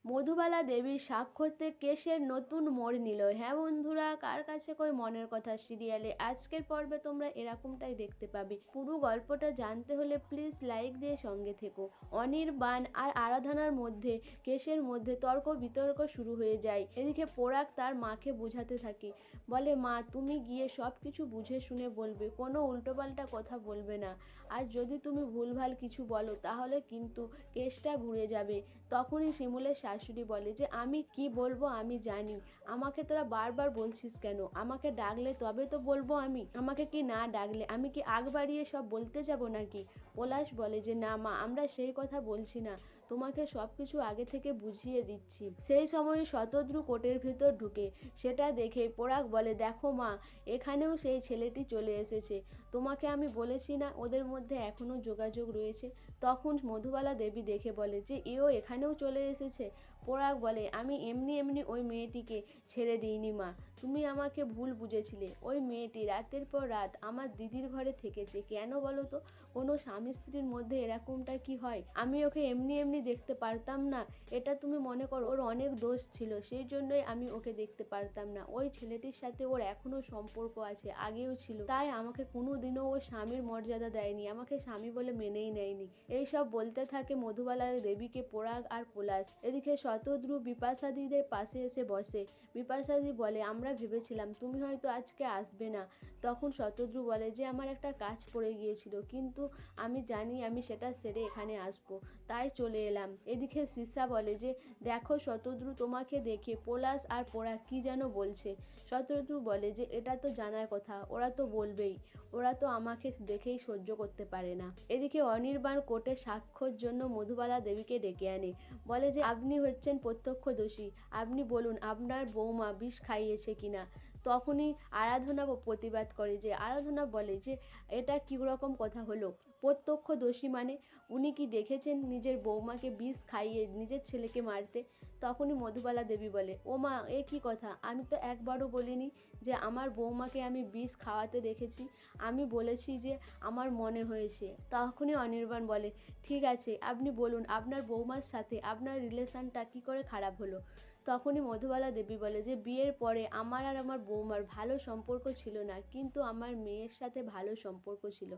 মধুবালা দেবীর সাক্ষাতে কেসের নতুন মোড় নিল। হ্যাঁ বন্ধুরা, কার কাছে কই মনের কথা সিরিয়ালে আজকের পর্বে তোমরা এরকমটাই দেখতে পাবে। পুরো গল্পটা জানতে হলে প্লিজ লাইক দিয়ে সঙ্গে থেকো। অনির্বাণ আর আরাধনার মধ্যে কেসের মধ্যে তর্ক বিতর্ক শুরু হয়ে যায়। এদিকে পরাগ তার মাকে বোঝাতে থাকে, বলে মা তুমি গিয়ে সব কিছু বুঝে শুনে বলবে, কোনো উল্টোপাল্টা কথা বলবে না। আর যদি তুমি ভুলভাল কিছু বলো তাহলে কিন্তু কেসটা ঘুরে যাবে। তখনই শিমুলের শাশুড়ি বলে যে আমি কি বলবো আমি জানি, আমাকে তোরা বারবার বলছিস কেন? আমাকে ডাকলে তবে তো বলবো, আমি আমাকে কি না ডাকলে আমি কি আগ বাড়িয়ে সব বলতে যাব নাকি? পলাশ বলে যে না মা, আমরা সেই কথা বলছি না, তোমাকে সব কিছু আগে থেকে বুঝিয়ে দিচ্ছি। সেই সময় শতদ্রু কোর্টের ভিতর ঢুকে, সেটা দেখে পরাগ বলে দেখো মা, এখানেও সেই ছেলেটি চলে এসেছে, তোমাকে আমি বলেছি না ওদের মধ্যে এখনো যোগাযোগ রয়েছে। তখন মধুবালা দেবী দেখে বলে যে এও এখানেও চলে এসেছে। পরাগ বলে আমি এমনি এমনি ওই মেয়েটিকে ছেড়ে দিইনি মা, তুমি আমাকে ভুল বুঝেছিলে। ওই মেয়েটি রাতের পর রাত আমার দিদির ঘরে থেকেছে, কেন বলো তো? কোনো স্বামী স্ত্রীর মধ্যে এরকমটা কি হয়? আমি ওকে এমনি এমনি দেখতে পারতাম না? এটা তুমি মনে করো ওর অনেক দোষ ছিল, সেই জন্যই আমি ওকে দেখতে পারতাম না। ওই ছেলেটির সাথে ওর এখনো সম্পর্ক আছে, আগেও ছিল, তাই আমাকে কোনোদিনও ও স্বামীর মর্যাদা দেয়নি, আমাকে স্বামী বলে মেনেই নেয়নি। এইসব বলতে থাকে মধুবালা দেবীকে পরাগ আর পলাশ। এদিকে শতদ্রু বিপাশাদিদের পাশে এসে বসে। বিপাশাদি বলে আমরা ভেবেছিলাম তুমি হয়তো আজকে আসবে না। তখন শতদ্রু বলে যে আমার একটা কাজ পড়ে গিয়েছিল, কিন্তু আমি জানি আমি সেটা সেরে এখানে আসবো, তাই চলে এলাম। এদিকে সিসা বলে যে দেখো শতদ্রু, তোমাকে দেখে পলাশ আর পরাগ কি যেন বলছে। শতদ্রু বলে যে এটা তো জানার কথা, ওরা তো বলবেই, ওরা তো আমাকে দেখেই সহ্য করতে পারে না। এদিকে অনির্বাণ কোর্টে সাক্ষ্যর জন্য মধুবালা দেবীকে ডেকে আনে। বলে যে আপনি হচ্ছেন প্রত্যক্ষদর্শী, আপনি বলুন আপনার বৌমা বিষ খাইয়েছে কিনা। তখনই আরাধনা প্রতিবাদ করে, যে আরাধনা বলে যে এটা কী রকম কথা হলো? প্রত্যক্ষদর্শী মানে উনি কি দেখেছেন নিজের বৌমাকে বিষ খাইয়ে নিজের ছেলেকে মারতে? তখনই মধুবালা দেবী বলে ও মা, এ কী কথা? আমি তো একবারও বলিনি যে আমার বৌমাকে আমি বিষ খাওয়াতে দেখেছি, আমি বলেছি যে আমার মনে হয়েছে। তখনই অনির্বাণ বলে ঠিক আছে, আপনি বলুন আপনার বৌমার সাথে আপনার রিলেশনটা কী করে খারাপ হলো? তখনই মধুবালা দেবী বলে যে বিয়ের পরে আমার আর আমার বৌমার ভালো সম্পর্ক ছিল না, কিন্তু আমার মেয়ের সাথে ভালো সম্পর্ক ছিল,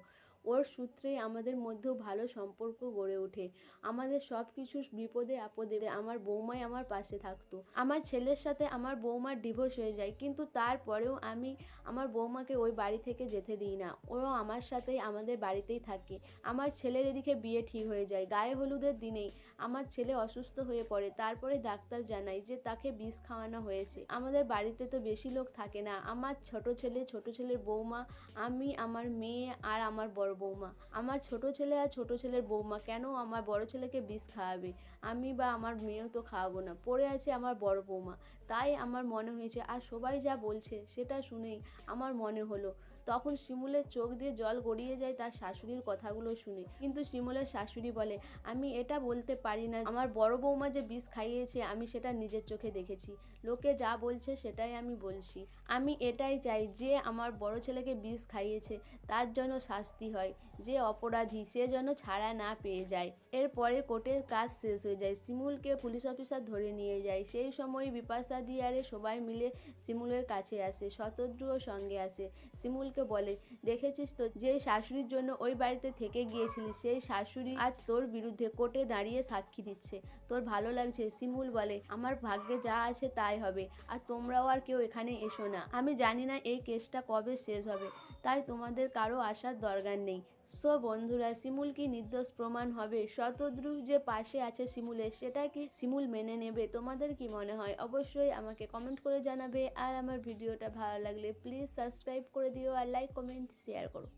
ওর সূত্রেই আমাদের মধ্যেও ভালো সম্পর্ক গড়ে ওঠে। আমাদের সব কিছু বিপদে আপদে আমার বৌমাই আমার পাশে থাকতো। আমার ছেলের সাথে আমার বৌমার ডিভোর্স হয়ে যায়, কিন্তু তারপরেও আমি আমার বৌমাকে ওই বাড়ি থেকে যেতে দিই না, ওরাও আমার সাথেই আমাদের বাড়িতেই থাকে। আমার ছেলের এদিকে বিয়ে ঠিক হয়ে যায়, গায়ে হলুদের দিনেই আমার ছেলে অসুস্থ হয়ে পড়ে, তারপরে ডাক্তার জানায় যে তাকে বিষ খাওয়ানো হয়েছে। আমাদের বাড়িতে তো বেশি লোক থাকে না, আমার ছোট ছেলে, ছোট ছেলের বৌমা, আমি, আমার মেয়ে আর আমার বড় বৌমা। আমার ছোট ছেলে আর ছোট ছেলের বৌমা কেন আমার বড় ছেলেকে বিষ খাওয়াবে? আমি বা আমার মেয়েও তো খাওয়াবো না, পড়ে আছে আমার বড় বৌমা। তাই আমার মনে হয়েছে, আর সবাই যা বলছে সেটা শুনেই আমার মনে হলো। তখন শিমুলের চোখ দিয়ে জল গড়িয়ে যায় তার শাশুড়ির কথাগুলো শুনে। কিন্তু শিমুলের শাশুড়ি বলে আমি এটা বলতে পারি না, আমার বড় বৌমা যে বিষ খাইয়েছে আমি সেটা নিজের চোখে দেখেছি, লোকে যা বলছে সেটাই আমি বলছি। আমি এটাই চাই যে আমার বড় ছেলেকে বিষ খাইয়েছে তার জন্য শাস্তি হয়, যে অপরাধী সে যেন ছাড়া না পেয়ে যায়। এরপরে কোর্টের কাজ শেষ হয়ে যায়, শিমুলকে পুলিশ অফিসার ধরে নিয়ে যায়। সেই সময় বিপাশা দিয়ারে সবাই মিলে শিমুলের কাছে আসে, শতদ্রুও সঙ্গে আসে। শিমুলকে বলে দেখেছিস তো, যে শাশুড়ির জন্য ওই বাড়িতে থেকে গিয়েছিলি সেই শাশুড়ি আজ তোর বিরুদ্ধে কোর্টে দাঁড়িয়ে সাক্ষী দিচ্ছে, তোর ভালো লাগছে? শিমুল বলে আমার ভাগ্যে যা আছে তাই হবে, আর তোমরাও আর কেউ এখানে এসো না, আমি জানি না এই কেসটা কবে শেষ হবে, তাই তোমাদের কারো আসার দরকার নেই। সো বন্ধুরা, শিমুল কি নির্দোষ প্রমাণ হবে? শতদ্রু যে পাশে আছে শিমুলের, সেটা কি শিমুল মেনে নেবে? তোমাদের কি মনে হয় অবশ্যই আমাকে কমেন্ট করে জানাবে। আর আমার ভিডিওটা ভালো লাগলে প্লিজ সাবস্ক্রাইব করে দিও, আর লাইক কমেন্ট শেয়ার করো।